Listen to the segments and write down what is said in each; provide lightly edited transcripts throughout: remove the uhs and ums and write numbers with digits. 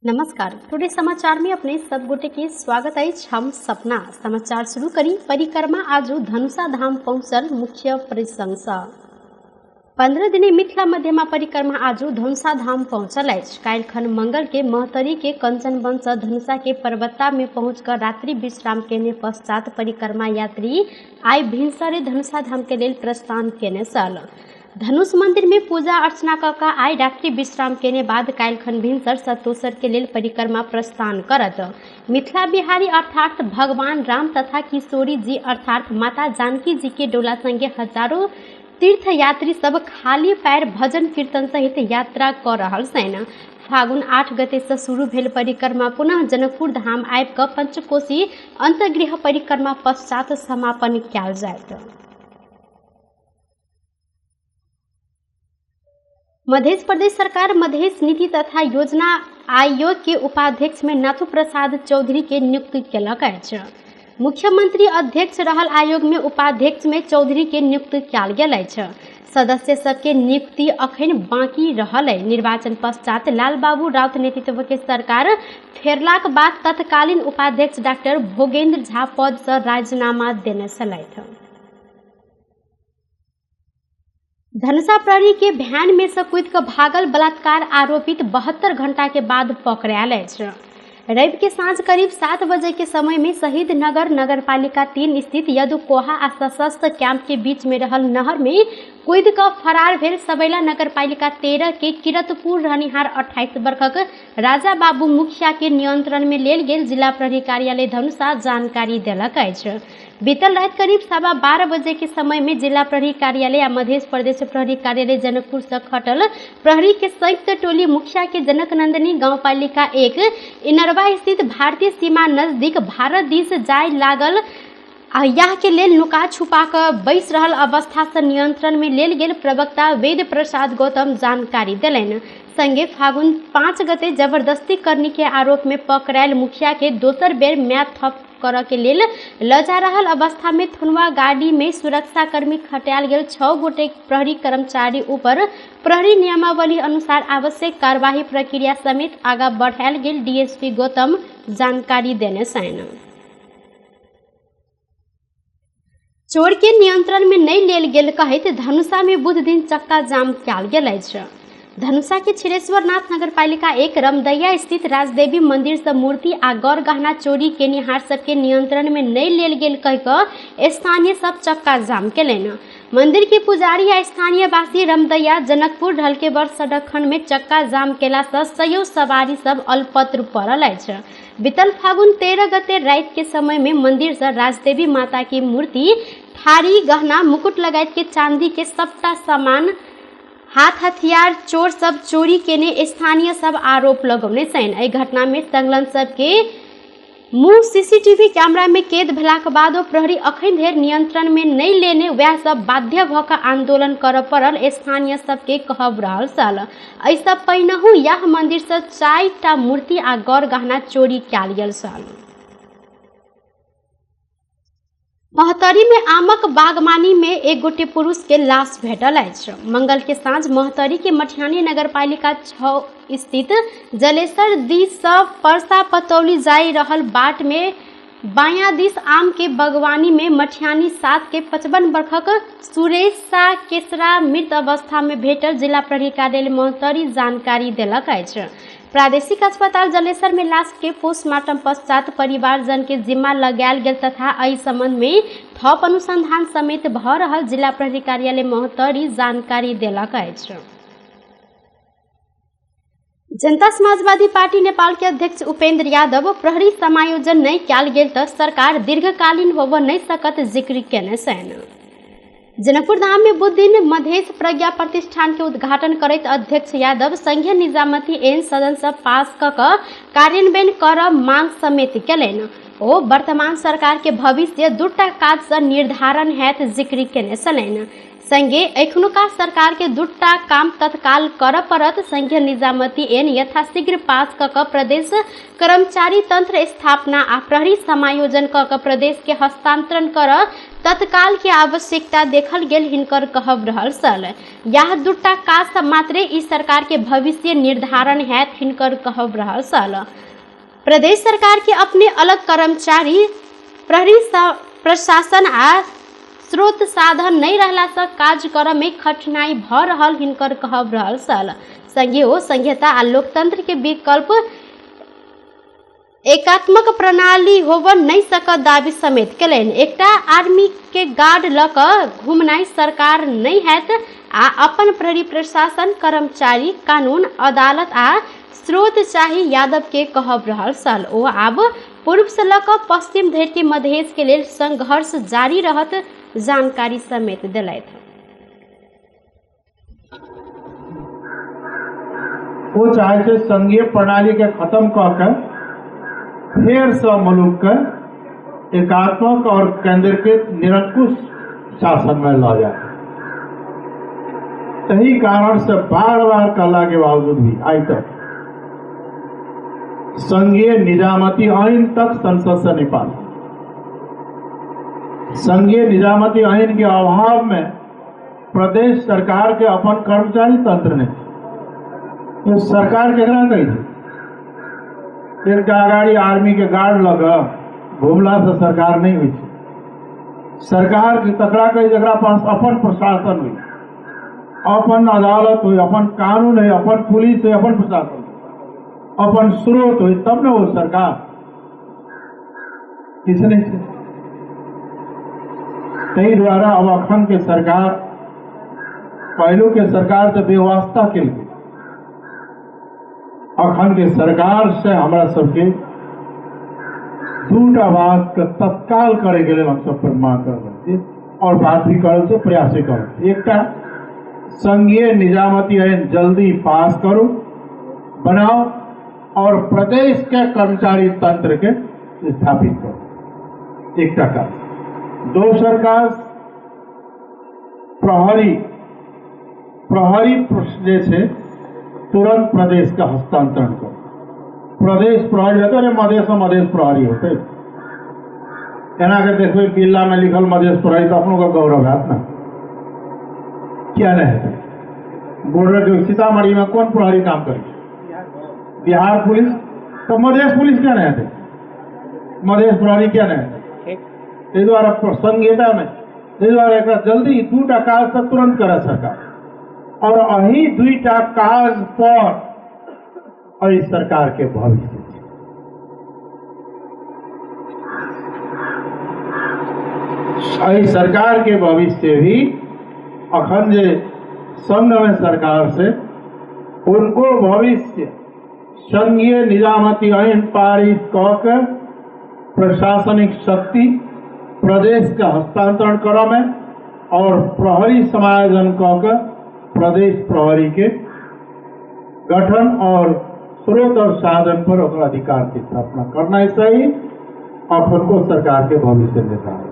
नमस्कार। टुडे समाचार में अपने सब गोटे के स्वागत है। हम सपना समाचार शुरू करी। परिक्रमा आज धनुषा धाम पहुंचल मुख्य प्रशंसा। 15 दिने मिथिला मध्यमा परिक्रमा आज धनुषा धाम पहुंचल है। काल्खन मंगल के महतरी के कंचन वंश धनुषा के पर्वता में पहुंचकर रात्रि विश्राम केने पश्चात परिक्रमा यात्री आई भिनसरे धनुषा धाम के लेल प्रस्थान केने सल। धनुष मंदिर में पूजा अर्चना कका आई रात्रि विश्राम केने बाद काल्खन भिनसर सतोसर के लेल परिक्रमा प्रस्थान करत मिथिला बिहारी अर्थात भगवान राम तथा किशोरी जी अर्थात माता जानकी जी के डोला संगे हजारों तीर्थ यात्री सब खाली पैर भजन कीर्तन सहित यात्रा कर रहल छन्। फागुन 8 गते से शुरू भेल परिक्रमा पुनः जनकपुर धाम आबि कऽ पंचकोशी अंतर्गृह परिक्रमा पश्चात समापन कयल जायत। मध्य प्रदेश सरकार मध्य नीति तथा योजना आयोग के उपाध्यक्ष में नाथू प्रसाद चौधरी के नियुक्ति केलक अछि। मुख्यमंत्री अध्यक्ष रहल आयोग में उपाध्यक्ष में चौधरी के नियुक्ति कयल गेल अछि। सदस्य सबके नियुक्ति अखन बाकी रहल है। निर्वाचन पश्चात लाल बाबू राउत नेतृत्व के सरकार फेरलाक बाद तत्कालीन उपाध्यक्ष डॉक्टर भोगेंद्र झा पद से राजीनामा देने छलथि। धनुषा प्रहरी के भैन में से कूद कऽ भागल बलात्कार आरोपित 72 घंटा के बाद पकड़ायल अछि। रवि के साँझ करीब 7 बजे के समय में शहीद नगर नगरपालिका 3 स्थित यदुकोहा आ सशस्त्र कैंप के बीच में रहल नहर में कूद कऽ फरार भेल सबैला नगरपालिका 13 के किरतपुर रहनिहार 28 वर्षक राजा बाबू मुखिया के नियंत्रण में लेल गेल जिला प्रहरी कार्यालय धनुषा जानकारी देलक अछि। बीतल रात करीब 12:15 बजे के समय में जिला प्रहरी कार्यालय आ मध्य प्रदेश प्रहरी कार्यालय जनकपुर से खटल प्रहरी के संयुक्त टोली मुखिया के जनक नंदनी गाँव पालिका 1 इनरवा स्थित भारतीय सीमा नजदीक भारत दिस जाय लागल। यह के लेल नुका छुपा कर बैस रहल अवस्था से नियंत्रण में लेल गेल प्रवक्ता वेद प्रसाद गौतम जानकारी दिलनि। संगे फागुन 5 गते जबरदस्ती करने के आरोप में पकड़ायल मुखिया के दोसर बेर मैच थप कर के लेल ल जा रहल अवस्था में थुनवा गाड़ी में सुरक्षाकर्मी खटायल गेल 6 गोटे प्रहरी कर्मचारी ऊपर प्रहरी नियमावली अनुसार आवश्यक कार्यवाही प्रक्रिया समेत आगा बढ़ायल गेल डीएसपी गौतम जानकारी देने छन्। चोर के नियंत्रण में नहीं लेल गेल कहैत धनुषा में बुध दिन चक्का जाम कयल गेल अछि। धनुषा के छिरेश्वरनाथ नगरपालिका 1 रमदैया स्थित राजदेवी मंदिर से मूर्ति आ गौर गहना चोरी केनिहार सबके नियंत्रण में नहीं लेल गेल कह कऽ स्थानीय सब चक्का जाम केलनि। मंदिर के पुजारी आ स्थानीय वासी रमदैया जनकपुर ढलकेबर सड़क खंड में चक्का जाम केला से सयो सवारी सब अल्पत्र पड़ल अछि। बीतल फागुन 13 गते रात के समय में मंदिर से राजदेवी माता की मूर्ति थारी गहना मुकुट लगायत के चांदी के सबटा सामान हाथ हथियार चोर सब चोरी केने स्थानीय सब आरोप लगौने छन्। एहि घटना में संलग्न सब के मुंह सीसीटीवी कैमरा में कैद भेलाक बादो प्रहरी अखन धरि नियंत्रण में नहीं लेने वह सब बाध्य भ कऽ आंदोलन करऽ पड़ल स्थानीय सबके कहब रहल छल। एहि सब पहिनहु यह मंदिर से 4टा मूर्ति आ गौर गहना चोरी कयल गेल छल। महतरी में आमक बागवानी में एक गोटे पुरुष के लाश भेटल अछि। मंगल के साँझ महतरी के मटिहानी नगरपालिका 6 स्थित जलेसर दिस से परसा पतौली जाय रहल बाट में बायां दिस आम के बागवानी में मटिहानी 7 के 55 वर्षक सुरेश शाह केसरा मृत अवस्था में भेटल जिला प्रहरी कार्यालय महतरी जानकारी देलक अछि। प्रादेशिक अस्पताल जलेसर में लाश के पोस्टमार्टम पश्चात परिवारजन के जिम्मा लगायल गेल तथा एहि संबंध में थप अनुसंधान समेत भ रहल जिला प्रहरी कार्यालय महतरी जानकारी देलक अछि। जनता समाजवादी पार्टी नेपाल के अध्यक्ष उपेंद्र यादव प्रहरी समायोजन नहीं कयल गेल तऽ सरकार दीर्घकालीन होबऽ नहीं सकत जिक्र केने छनि। जनकपुर धाम में बुध दिन मधेश प्रज्ञा प्रतिष्ठान के उद्घाटन करैत अध्यक्ष यादव संघीय निजामती एन सदन से पास कऽ कार्यान्वयन करब मांग समेत केलनि। ओ वर्तमान सरकार के भविष्य दूटा काज से निर्धारण हैत जिक्र केने छलनि। संगे एखनुका सरकार के दूटा काम तत्काल कर पड़त। संघीय निजामती एन यथाशीघ्र पास कऽ प्रदेश कर्मचारी तंत्र स्थापना आ प्रहरी समायोजन कऽ प्रदेश के हस्तांतरण कर तत्काल के आवश्यकता देखल गेल हिनकर कहब रहल छल। यह दूटा काज से मात्रे ई सरकार के भविष्य निर्धारण हैत हिनकर कहब रहल छल। प्रदेश सरकार के अपने अलग कर्मचारी प्रहरी प्रशासन आ स्रोत साधन नहीं रहला से काज कर में कठिनाई भ रहल हिनकर कहब रहल छल। संघीय ओ संघीयता आ लोकतंत्र के विकल्प एकात्मक प्रणाली होब नहीं सकत दावी समेत केलनि। एकटा आर्मी के गार्ड ल क घूमनाई सरकार नहीं हैत आ अपन प्रहरी प्रशासन कर्मचारी कानून अदालत आ स्रोत चाही यादव के कहब रहल छल। ओ आब पूर्व से ल क पश्चिम धरि के मधेश के लेल संघर्ष जारी रहत जानकारी समेत दिलथि। वो चाहे थे संघीय प्रणाली के खत्म कर फिर से मुल्क के एकात्मक और केंद्रीकृत निरंकुश शासन में ला जाए। यही कारण से बार बार कहला के बावजूद भी आज तक संघीय निजामती आइन तक संसद से नहीं पास। संघीय निजामती आइन के अभाव में प्रदेश सरकार के अपन कर्मचारी तंत्र ने तो सरकार केकरा कही थी एक गाड़ी आर्मी के गार्ड लगा घूमला से सरकार नहीं हुई। सरकार की तकड़ा कही जरा पास अपन प्रशासन हुई, अपन अदालत हुई, अपन कानून है, अपन पुलिस है, अपन प्रशासन, अपन स्रोत हुई, तब न वो सरकार किसने कई द्वारा अब अखन के सरकार पहलू के सरकार से व्यवस्था के लिए अखन के सरकार से हमारा सबके दूटा बात का तत्काल करे के लिए हम सब पर मांग कर रहे और बात भी कर से प्रयास कर। एक संघीय निजामती आइन जल्दी पास करो बनाओ और प्रदेश के कर्मचारी तंत्र के स्थापित करो। एक का दोसर काज प्रहरी जैसे तुरंत प्रदेश का हस्तांतरण करो। प्रदेश प्रहरी होते अरे मधेश प्रहरी होते एना के देखो बिल्ला में लिखल मधेश प्रहरी तो अपनों का गौरव है ना क्या नहीं है। बॉर्डर के सीतामढ़ी में कौन प्रहरी काम करे? बिहार पुलिस। तो मधेश पुलिस क्या नहीं है? मधेश प्रहरी क्या नहीं है? द्वारा संघीयता में द्वारा एक जल्दी दूटा काज से तुरंत करे सरकार और अही दुईटा काज पर सरकार के भविष्य सरकार के भविष्य भी अखन जे संघ में सरकार से उनको भविष्य संघीय निजामती आइन पारित कर प्रशासनिक शक्ति प्रदेश का हस्तांतरण करो में और प्रहरी समायोजन कर प्रदेश प्रहरी के गठन और स्रोत और साधन पर अधिकार की स्थापना करना ही सही और उनको सरकार के भविष्य निर्धारण।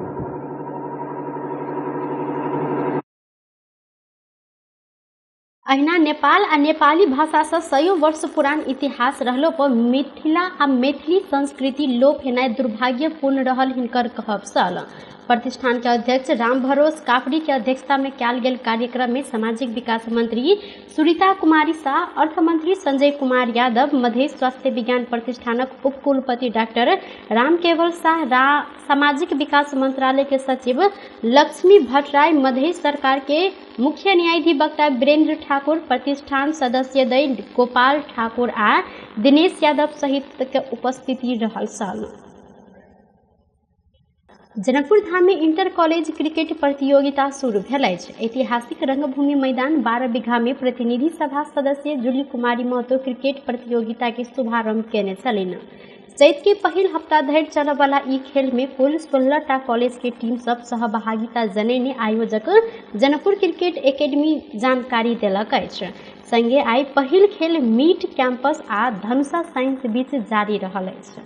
अहिना नेपाल आ नेपाली भाषा से सयौं वर्ष पुरान इतिहास रहलो पर मिथिला आ मैथिली संस्कृति लोप हेनाय दुर्भाग्यपूर्ण रहल हिनकर कहब छल। प्रतिष्ठान के अध्यक्ष राम भरोस काफड़ी के अध्यक्षता में कयल गेल कार्यक्रम में सामाजिक विकास मंत्री सुरीता कुमारी शाह, अर्थ मंत्री संजय कुमार यादव, मधेश स्वास्थ्य विज्ञान प्रतिष्ठानक उप कुलपति डॉक्टर राम केवल शाह, सामाजिक विकास मंत्रालय के सचिव लक्ष्मी भट्टराय, मधेश सरकार के मुख्य न्यायाधिवक्ता वीरेंद्र ठाकुर, प्रतिष्ठान सदस्य दय गोपाल ठाकुर आ दिनेश यादव सहित के उपस्थिति रहल छल। जनकपुर धाम में इंटर कॉलेज क्रिकेट प्रतियोगिता शुरू भेल अछि। ऐतिहासिक रंगभूमि मैदान 12 बीघा में प्रतिनिधि सभा सदस्य जूली कुमारी महतो क्रिकेट प्रतियोगिता के शुभारंभ केने छलिन। चैत के पहिल हफ्ता धरि चलय वाला ई खेल में कुल 16टा कॉलेज के टीम सब सहभागिता जनैने आयोजक जनकपुर क्रिकेट एकेडमी जानकारी देलक अछि। संगे आई पहिल खेल मीट कैंपस आ धनुषा साइंस बीच जारी रहल अछि।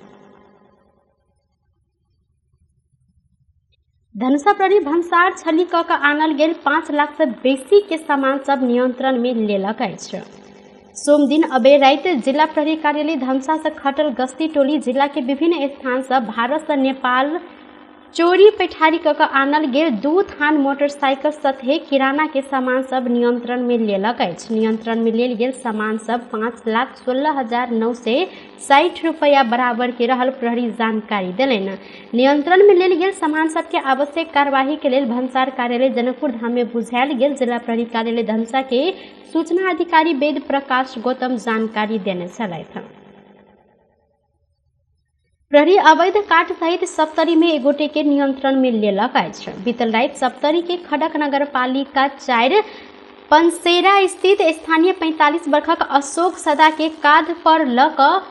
धनुषा प्रहरी भंसार छली क के आनल गेल 5 लाख से बेसी के सामान सब नियंत्रण में लेलक अछि। सोम दिन अबेर राति जिला प्रहरी कार्यालय धनुषा से खटल गश्ती टोली जिला के विभिन्न स्थान से भारत से नेपाल चोरी पैठारी क के आनल गेल 2 थान मोटरसाइकिल सथे किराना के सामान सब नियंत्रण में लेलक अछि। नियंत्रण में लेल गेल सामान सब 5,16,960 रुपया बराबर के रहल प्रहरी जानकारी देलनि। नियंत्रण में लेल गेल सामान सब के आवश्यक कार्यवाही के लेल भंसार कार्यालय जनकपुर धाम में बुझायल गेल। जिला प्रहरी कार्यालय धनुषा के सूचना अधिकारी वेद प्रकाश गौतम जानकारी देने छलथि। प्रहरी अवैध काठ सहित सप्तरी में एगोटे के नियंत्रण में लेलक अछि। बीतल राति सप्तरी के खड़क नगर पालिका 4 पनसेरा स्थित स्थानीय 45 वर्षक अशोक सदा के कांध पर ल क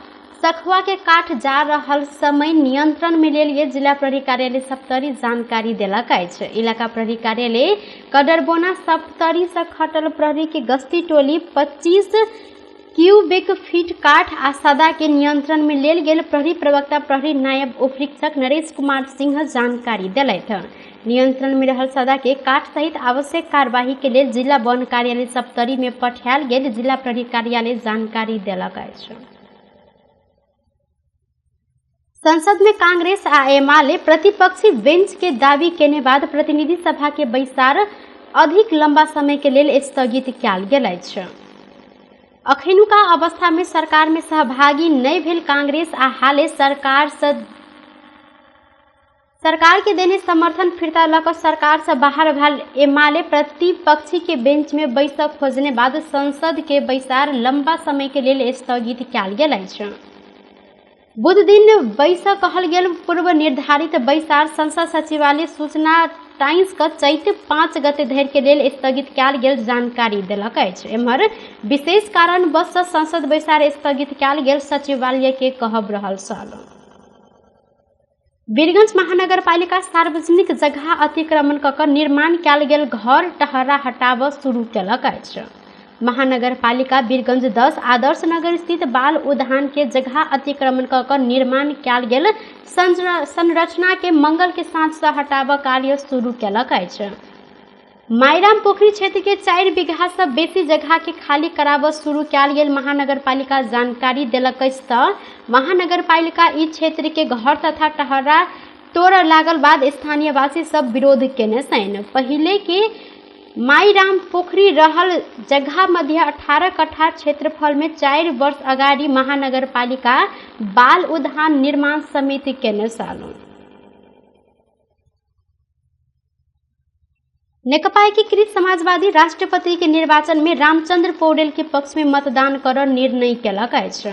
सखुआ के काठ जा रहल समय नियंत्रण में लेल गेल जिला प्रहरी कार्यालय सप्तरी जानकारी देलक अछि। इलाका प्रहरी कार्यालय कडरबोना सप्तरी से खटल प्रहरी के गश्ती टोली 25 क्यूबिक फीट काठ आ सदा के नियंत्रण में लेल गेल। प्रहरी प्रवक्ता प्रहरी नायब उपरीक्षक नरेश कुमार सिंह जानकारी देलथि। नियंत्रण में रहल सदा के काठ सहित आवश्यक कार्यवाही के लेल जिला वन कार्यालय सप्तरी में पठायल गेल। जिला प्रहरी कार्यालय जानकारी देलक अछि। संसद में कांग्रेस आ एमाले प्रतिपक्षी बेंच के दावी केने बाद प्रतिनिधि सभा के बैसार अधिक लंबा समय के लेल स्थगित कयल गेल अछि। अखनुका अवस्था में सरकार में सहभागी नहीं भेल कांग्रेस आ हाले सरकार के देने समर्थन फिरता लक सरकार से बाहर भेल एमाले प्रतिपक्षी के बेंच में बैसक खोजने बाद संसद के बैसार लंबा समय के लेल स्थगित कयल गेल अछि। बुध दिन बैसक कहल गेल पूर्व निर्धारित बैसार संसद सचिवालय सूचना टाइम्स का चैत 5 गते धरि के लेल स्थगित कयल गेल जानकारी देलक अछि। एम्हर विशेष कारणवश संसद बैसार स्थगित कयल गेल सचिवालय के कहब रहल छल। वीरगंज महानगर पालिका सार्वजनिक जगह अतिक्रमण क निर्माण कयल गेल घर टहरा हटाव शुरू केलक अछि। महानगर पालिका वीरगंज 10 आदर्श नगर स्थित बाल उद्यान के जगह अतिक्रमण क निर्माण कयल गेल संरचना के मंगल के साँझ से हटाव कार्य शुरू केलक अछि। मायराम पोखरी क्षेत्र के 4 बीघा से बेसी जगह के खाली कराव शुरू कयल गेल महानगर पालिका जानकारी देलक अछि। तऽ महानगर पालिका ई क्षेत्र के घर तथा टहरा तोड़ लागल बाद स्थानीय वासी सब विरोध केने छनि। पहिले के मायराम पोखरी रहल जगह मध्य 18 कट्ठा क्षेत्रफल में 4 वर्ष अगाडि महानगर पालिका बाल उद्यान निर्माण समिति केने छल। नेकपा एकीकृत समाजवादी राष्ट्रपति के निर्वाचन में रामचंद्र पौडेल के पक्ष में मतदान कर निर्णय केलक अछि।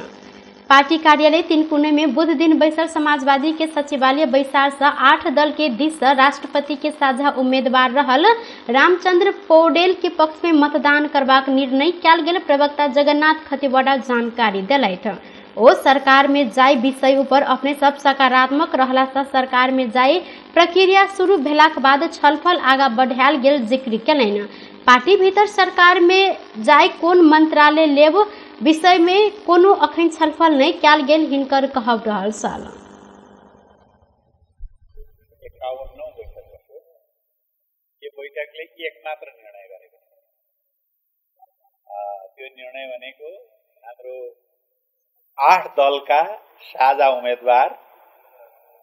पार्टी कार्यालय 3 कोने में बुध दिन बैसल समाजवादी के सचिवालय बैसार से 8 दल के दिस से राष्ट्रपति के साझा उम्मीदवार रहल रामचंद्र पौडेल के पक्ष में मतदान करबाक निर्णय कयल गेल। प्रवक्ता जगन्नाथ खतिवड़ा जानकारी देलथि। ओ सरकार में जाय विषय ऊपर अपने सब सकारात्मक रहला से सरकार में जाय प्रक्रिया शुरू भेलाक बाद छलफल आगा बढ़ायल गेल जिक्र केलनि। पार्टी भीतर सरकार में जाय कोन मंत्रालय लेब विषय में कोनो अखन छलफल नहीं कयल गेल हिनकर कहब रहल छल। यो बैठकले एक मात्र निर्णय गरेको त्यो निर्णय भनेको हाम्रो 8 दलका साझा उम्मेदवार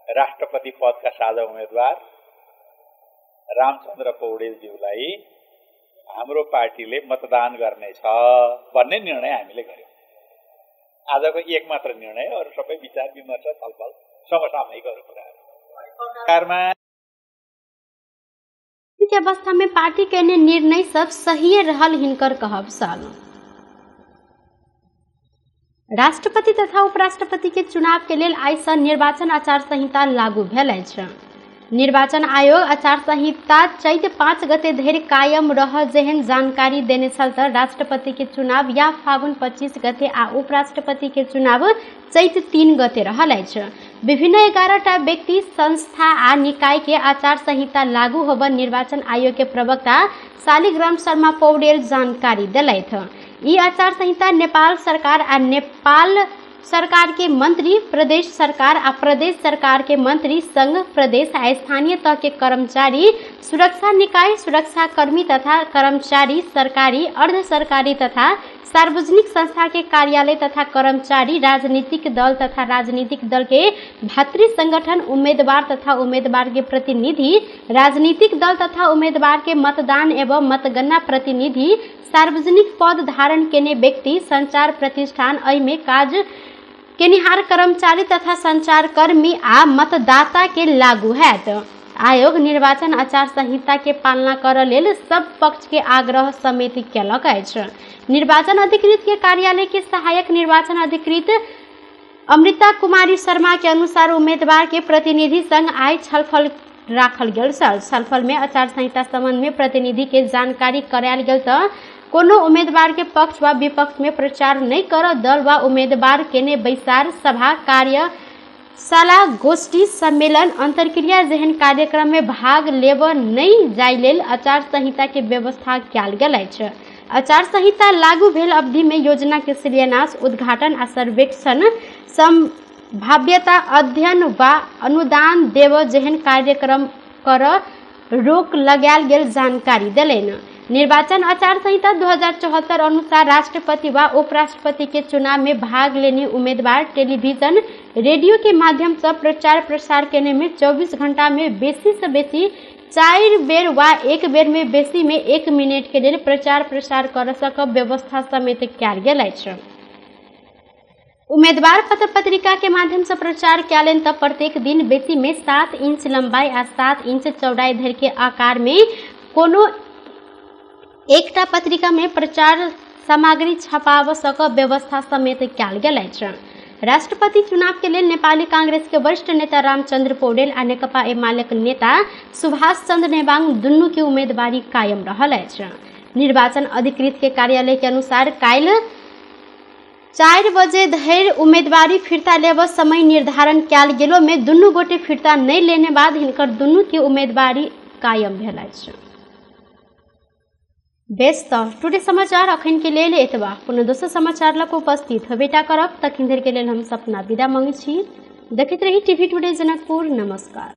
राष्ट्रपति पदका साझा उम्मेदवार रामचंद्र पौडेलज्यूलाई हाम्रो पार्टीले मतदान गर्नेछ भन्ने निर्णय हामीले गर्यौं। आजको एक मात्र निर्णय, अरु सबै विचार विमर्श छलफल समसामयिक अरु कुराहरु सरकारमा के अवस्था में पार्टी के निर्णय सब सही रहल हिनकर कहब छल। राष्ट्रपति तथा उपराष्ट्रपति के चुनाव के लेल आइ से निर्वाचन आचार संहिता लागू भेल अछि। निर्वाचन आयोग आचार संहिता चैत 5 गते धरि कायम रह जेहन जानकारी देने छल। तऽ राष्ट्रपति के चुनाव या फागुन 25 गते आ उपराष्ट्रपति के चुनाव चैत 3 गते रहल अछि। विभिन्न 11टा व्यक्ति संस्था आ निकाय के आचार संहिता लागू होबऽ निर्वाचन आयोग के प्रवक्ता शालिग्राम शर्मा पौडेल जानकारी देलथि। ई आचार संहिता नेपाल सरकार आ नेपाल सरकार के मंत्री, प्रदेश सरकार आ प्रदेश सरकार के मंत्री, संघ, प्रदेश आ स्थानीय तह के कर्मचारी, सुरक्षा निकाय, सुरक्षा कर्मी तथा कर्मचारी, सरकारी, अर्ध सरकारी तथा सार्वजनिक संस्था के कार्यालय तथा कर्मचारी, राजनीतिक दल तथा राजनीतिक दल के भातृ संगठन, उम्मीदवार तथा उम्मीदवार के प्रतिनिधि, राजनीतिक दल तथा उम्मीदवार के मतदान एवं मतगणना प्रतिनिधि, सार्वजनिक पद धारण केने व्यक्ति, संचार प्रतिष्ठान एहिमे काज केनिहार कर्मचारी तथा संचारकर्मी आ मतदाता के लागू हैत। आयोग निर्वाचन आचार संहिता के पालना करऽ लेल सब पक्ष के आग्रह समेत केलक अछि। निर्वाचन अधिकृत के कार्यालय के सहायक निर्वाचन अधिकृत अमृता कुमारी शर्मा के अनुसार उम्मीदवार के प्रतिनिधि संग आइ छलफल राखल गेल छल। छलफल में आचार संहिता संबंध में प्रतिनिधि के जानकारी करायल गेल तऽ कोनो उम्मीदवार के पक्ष वा विपक्ष में प्रचार नहीं कर दल वा उम्मीदवार केने बैसार, सभा, कार्यशाला, गोष्ठी, सम्मेलन, अंतरक्रिया जेहन कार्यक्रम में भाग लेब नहीं जाय लेल आचार संहिता के व्यवस्था कयल गेल अछि। आचार संहिता लागू भेल अवधि में योजना के शिलान्यास, उद्घाटन आ सर्वेक्षण, संभाव्यता अध्ययन वा अनुदान देव जेहन कार्यक्रम कर रोक लगायल गेल जानकारी देलनि। निर्वाचन आचार संहिता 2074 अनुसार राष्ट्रपति व उपराष्ट्रपति के चुनाव में भाग लेने उम्मीदवार टेलीविजन, रेडियो के माध्यम से प्रचार प्रसार केने में 24 घंटा में बेसी से बेसी 4 बेर वा 1 बेर में बेसी में 1 मिनट के लिए प्रचार प्रसार कर सकब व्यवस्था समेत कयल गेल अछि। उम्मीदवार पत्र पत्रिका के माध्यम से प्रचार कयलनि तऽ प्रत्येक दिन बेसी में 7 इंच लंबाई आ 7 इंच चौड़ाई धरि के आकार में कोनो एकटा पत्रिका में प्रचार सामग्री छपाब सकब व्यवस्था समेत कयल गेल अछि। राष्ट्रपति चुनाव के लिए नेपाली कांग्रेस के वरिष्ठ नेता रामचंद्र पौडेल आ नेकपा एमालेक नेता सुभाष चंद्र नेवांग दुनू के उम्मीदवारी कायम रहल अछि। निर्वाचन अधिकृत के कार्यालय के अनुसार काल्हि 4 बजे धरि उम्मीदवारी फिरता लेब समय निर्धारण कयल गेलो में दुनू गोटे फिरता नहीं लेने बाद हिनकर दुनू के उम्मीदवारी कायम भेल अछि। बेस तऽ टुडे समाचार अखन के लेल एतबा। पुनः दोसर समाचार लग उपस्थित हेबेटा करब, तखन धरि के लेल हम सपना विदा मांगै छी। देखैत रही टीवी टुडे जनकपुर। नमस्कार।